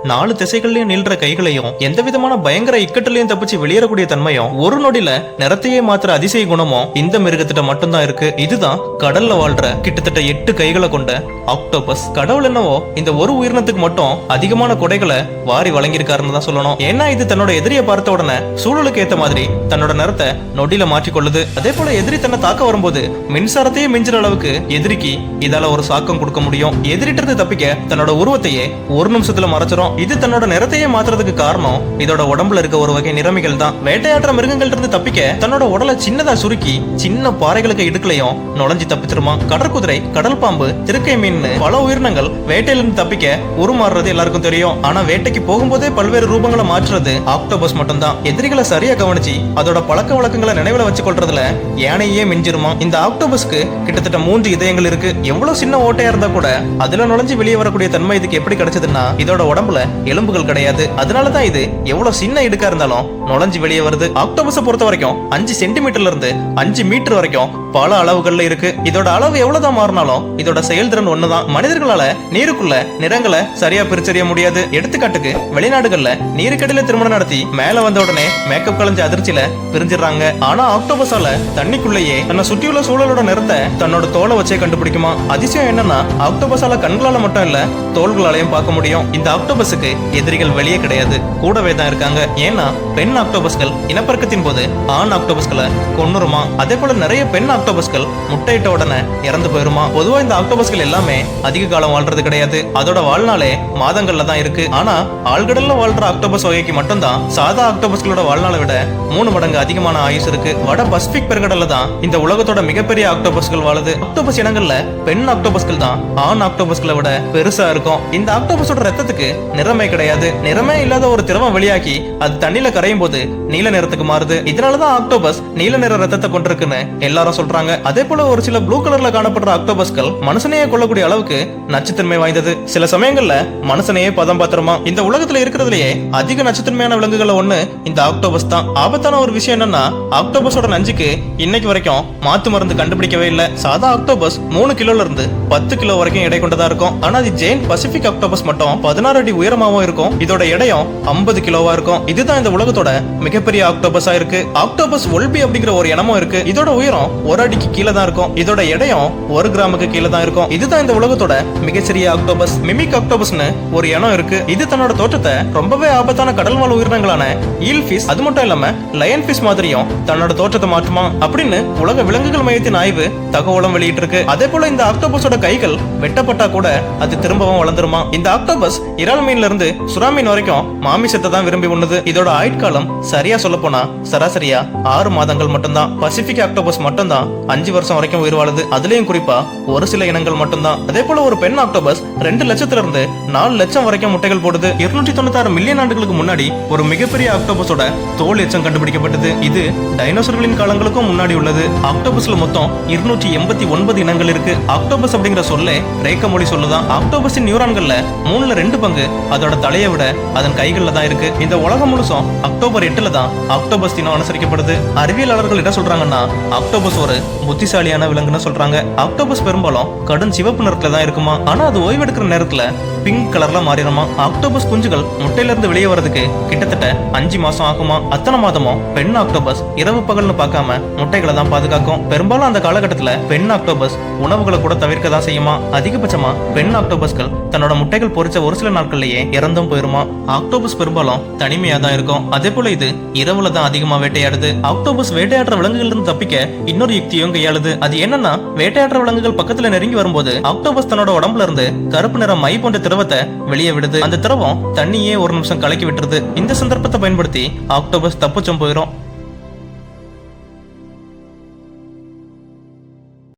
நாலு திசைகள்லயும் நீள்ற கைகளையும் எந்த விதமான பயங்கர இக்கட்டிலையும் தப்பிச்சு வெளியேறக்கூடிய தன்மையும் ஒரு நொடியில நிறத்தையே மாத்திர அதிசய குணமும் இந்த மிருகத்திட்ட மட்டும்தான் இருக்கு. இதுதான் கடல்ல வாழ்ற கிட்டத்தட்ட 8 கைகளை கொண்ட ஆக்டோபஸ். கடவுள் என்னவோ இந்த ஒரு உயிரினத்துக்கு மட்டும் அதிகமான கொடைகளை வாரி வழங்கியிருக்காருன்னு தான் சொல்லணும். ஏன்னா இது தன்னோட எதிரியை பார்த்த உடனே சூழலுக்கு ஏத்த மாதிரி தன்னோட நிறத்தை நொடியில மாற்றிக்கொள்ளுது. அதே போல எதிரி தன்னை தாக்க வரும்போது மின்சாரத்தையே மிஞ்சுற அளவுக்கு எதிரிக்கு இதால ஒரு சாக்கம் கொடுக்க முடியும். எதிரிட்டு இருந்து தப்பிக்க தன்னோட உருவத்தையே ஒரு நிமிஷத்துல மறைச்சிரும். இது தன்னோட நிறத்தையே மாத்துறதுக்கு காரணம் இதோட உடம்புல இருக்க ஒரு வகை நிறமிகள் தான். வேட்டையாடுற மிருகங்கள் இருந்து தப்பிக்க தன்னோட உடலை சின்னதா சுருக்கி சின்ன பாறைகளுக்கு இடுக்கலையும் நுழைஞ்சு தப்பிச்சிருமா. கடற்குதிரை, கடல் பாம்பு, திருக்கை மீன் பல உயிரினங்கள் வேட்டையிலிருந்து தப்பிக்க உருமாறுறது எல்லாருக்கும் தெரியும். ஆனா வேட்டைக்கு போகும்போதே பல்வேறு ரூபங்களை மாற்றுறது ஆக்டோபஸ் மட்டும்தான். எதிரிகளை சரியா கவனிச்சு அதோட பழக்க வழக்கங்களை நினைவுல வச்சு கொள்றதுல யானையே மிஞ்சிருமா. இந்த ஆக்டோபஸ்க்கு கிட்டத்தட்ட 3 இதயங்கள் இருக்கு. எவ்வளவு சின்ன ஓட்டையா இருந்தா கூட அதுல நுழைஞ்சு வெளியே வரக்கூடிய தன்மை இதுக்கு எப்படி கிடைச்சதுன்னா இதோட உடம்புல எலும்புகள் கிடையாது. அதனாலதான் இது எவ்வளவு சின்ன இடுக்கா இருந்தாலும் நுழைஞ்சு வெளியே வருது. ஆக்டோபஸை பொறுத்த வரைக்கும் 5 சென்டிமீட்டர்ல இருந்து 5 மீட்டர் வரைக்கும் பல அளவுகள்ல இருக்கு. இதோட அளவு எவ்வளவுதான் மாறினாலும் இதோட செயல்திறன் ஒண்ணுதான். மனிதர்களால நீருக்குள்ள நிறங்களை சரியா பிரிச்சறிய முடியாது. எடுத்துக்காட்டுக்கு வெளிநாடுகள்ல நீருக்கடியில திருமணம் நடத்தி மேல வந்த உடனே மேக்கப் கலைஞ்ச அதிர்ச்சியில பிரிஞ்சிடறாங்க. ஆனா ஆக்டோபஸால தண்ணிக்குள்ளேயே தன்னை சுற்றியுள்ள சூழலோட நிறத்தை தன்னோட தோலை வச்சே கண்டுபிடிக்குமா. அதிசயம் என்னன்னா ஆக்டோபஸால கண்களால மட்டும் இல்ல தோள்களாலையும் பார்க்க முடியும். இந்த ஆக்டோபஸுக்கு எதிரிகள் வெளியே கிடையாது, கூடவே தான் இருக்காங்க. ஏன்னா பெண் ஆக்டோபஸ்கள் இனப்பெருக்கத்தின் போது ஆண் ஆக்டோபஸ்களை கொன்னுருமா. அதே போல நிறைய பெண் ஆக்டோபஸ்கள் முட்டையிட்ட உடனே இறந்து போயிருமா. பொதுவா இந்த ஆக்டோபஸ்கள் எல்லாமே அதிக காலம் வாழ்றது கிடையாது. அதோட வாழ்நாளே மாதங்கள்ல தான் இருக்கு. ஆனா ஆழ்கடல்ல வாழ்ற ஆக்டோபஸ் வகைக்கு மட்டும்தான் சாதா ஆக்டோபஸ்களோட வாழ்நாளை விட 3 மடங்கு அதிகமான ஆயுசு இருக்கு. வட பசிபிக் பெருங்கடல்ல தான் இந்த உலகத்தோட மிகப்பெரிய ஆக்டோபஸ்கள் வாழுது. ஆக்டோபஸ் இனங்கள்ல பெண் ஆக்டோபஸ்கள் தான் ஆண் ஆக்டோபஸ்களை விட பெருசா இருக்கும். இந்த ஆக்டோபஸோட ரத்தத்துக்கு நிறமே கிடையாது. நிறமே இல்லாத ஒரு திரவம் வெளியாகி அது தண்ணியில கரையும் போது நீல நிறத்துக்கு மாறுது. இதனாலதான் ஆக்டோபஸ் நீல நிற ரத்தத்தை கொண்டிருக்குன்னு எல்லாரும் சொல்றாங்க. அதே போல ஒரு சில ப்ளூ கலர்ல காணப்படுற ஆக்டோபஸ்கள் மனுஷனையே கொள்ளக்கூடிய அளவுக்கு நச்சுத்தன்மை வாய்ந்தது. சில சமயங்கள்ல மனுஷனையே பதம் பாத்திரமா. இந்த உலகத்துல இருக்கிறதுலயே அதிக நச்சுத்தன்மையான விலங்குகள் ஒண்ணு இந்த ஆக்டோபஸ் தான். ஆபத்தான ஒரு விஷயம் என்னன்னா ஆக்டோபஸோட நஞ்சுக்கு இன்னைக்கு வரைக்கும் மாத்து மருந்து கண்டுபிடிக்கவே இல்ல. சாதா ஆக்டோபஸ் 3 கிலோல இருந்து 10 கிலோ வரைக்கும் எடை கொண்டதா இருக்கும். ஆனா அது ஜெயின் பசிபிக் ஆக்டோபஸ் மட்டும் 16 அடி உயரமாவும் இருக்கும். இதோட எடையும் 50 கிலோவா இருக்கும். இதுதான் இந்த உலகத்தோட மிகப்பெரிய ஆக்டோபஸா இருக்கு. ஆக்டோபஸ் ஒல்பி அப்படிங்கிற ஒரு இனமும் இருக்கு. இதோட உயரம் 1 அடிக்கு கீழே தான் இருக்கும். இதோட எடையும் 1 கிராமுக்கு கீழே தான் இருக்கும். இதுதான் இந்த உலகத்தோட மிகச்சிறிய ஆக்டோபஸ். மிமிக் ஆக்டோபஸ்னு ஒரு இனம் இருக்கு. இது தன்னோட தோற்றத்தை ரொம்பவே ஆபத்தான கடல் வாழ் உயிரினங்களான ஈல் ஃபிஷ் அது மட்டும் இல்லாம லயன் ஃபிஷ் மாதிரியும் தன்னோட தோற்றத்தை மாற்றுமா அப்படின்னு உலக விலங்குகள் மையத்தின் ஆய்வு தகவலும் வெளியிட்டு இருக்கு. அதே போல இந்த ஆக்டோபஸோட கைகள் வெட்டப்பட்டா கூட அது திரும்பவும் வளர்ந்துருமா. இந்த ஆக்டோபஸ் இறால் மீன்ல இருந்து சுறா மீன் வரைக்கும் மாமிசத்தை தான் விரும்பி உண்ணுது. இதோட ஆயுட்காலம் சரியா சொல்ல போனா சராசரியா 6 மாதங்கள் மட்டும்தான். பசிபிக் ஆக்டோபஸ் மட்டும்தான் 5 வருஷம் வரைக்கும் உயிர் வாழுது. அதுலயும் குறிப்பா ஒரு சில இனங்கள் மட்டும்தான். அதே போல ஒரு பெண் ஆக்டோபஸ் 2 லட்சத்துல இருந்து 4 லட்சம் வரைக்கும் முட்டைகள் போடுது. 296 மில்லியன் ஆண்டுகளுக்கு முன்னாடி ஒரு மிகப்பெரிய ஆக்டோபஸோட தோல் எச்சம் கண்டுபிடிக்கப்பட்டது. இது டைனோசர்களின் காலங்களுக்கும் முன்னாடி உள்ளது. ஆக்டோபஸ்ல மொத்தம் 289 இனங்கள் இருக்கு. ஆக்டோபஸ் அப்படிங்கிற சொல்லே கிரேக்க மொழி சொல்லுதான். ஆக்டோபஸின் நியூரான்கள்ல 3/2 பங்கு அதோட தலையை விட அதன் கைகள்ல தான் இருக்கு. இந்த உலகம் முழுசும் அக்டோபர் 8 தான் ஆக்டோபஸ் தினம் அனுசரிக்கப்படுது. அறிவியலாளர்கள் என்ன சொல்றாங்கன்னா ஆக்டோபஸ் ஒரு புத்திசாலியான விலங்குன்னு சொல்றாங்க. ஆக்டோபஸ் பெரும்பாலும் கடும் சிவப்பு நிறத்துல தான் இருக்குமா. ஆனா அது ஓய்வெடுக்கிற நேரத்துல பிங்க் கலர்ல மாறிடுமா. ஆக்டோபஸ் குஞ்சுகள் முட்டையில இருந்து வெளியே வரதுக்கு கிட்டத்தட்ட 5 மாசம் ஆகுமா. அத்தனை மாதமும் பெண் ஆக்டோபஸ் இரவு பகல்னு பார்க்காம முட்டைகளை தான் பாதுகாக்கும். பெரும்பாலும் அந்த காலகட்டத்துல பெண் ஆக்டோபஸ் உணவுகளை கூட தவிர்க்க தான் செய்யுமா. அதிகபட்சமா பெண் ஆக்டோபஸ்கள் தன்னோட முட்டைகள் பொறிச்ச ஒரு சில நாட்கள்லயே இறந்தும் போயிருமா. ஆக்டோபஸ் பெரும்பாலும் தனிமையா தான் இருக்கும். அதே போல இது இரவுல தான் அதிகமா வேட்டையாடுது. ஆக்டோபஸ் வேட்டையாடுற விலங்குகள் இருந்து தப்பிக்க இன்னொரு யுக்தியும் கையாளுது. அது என்னன்னா வேட்டையாடுற விலங்குகள் பக்கத்துல நெருங்கி வரும்போது ஆக்டோபஸ் தன்னோட உடம்புல இருந்து கருப்பு நிறம் மை போன்ற திரவத்தை வெளியே விடுது. அந்த திரவம் தண்ணியே ஒரு நிமிஷம் கலக்கி விட்டுருது. இந்த சந்தர்ப்பத்தை பயன்படுத்தி ஆக்டோபஸ் தப்பிச்சும் போயிடும்.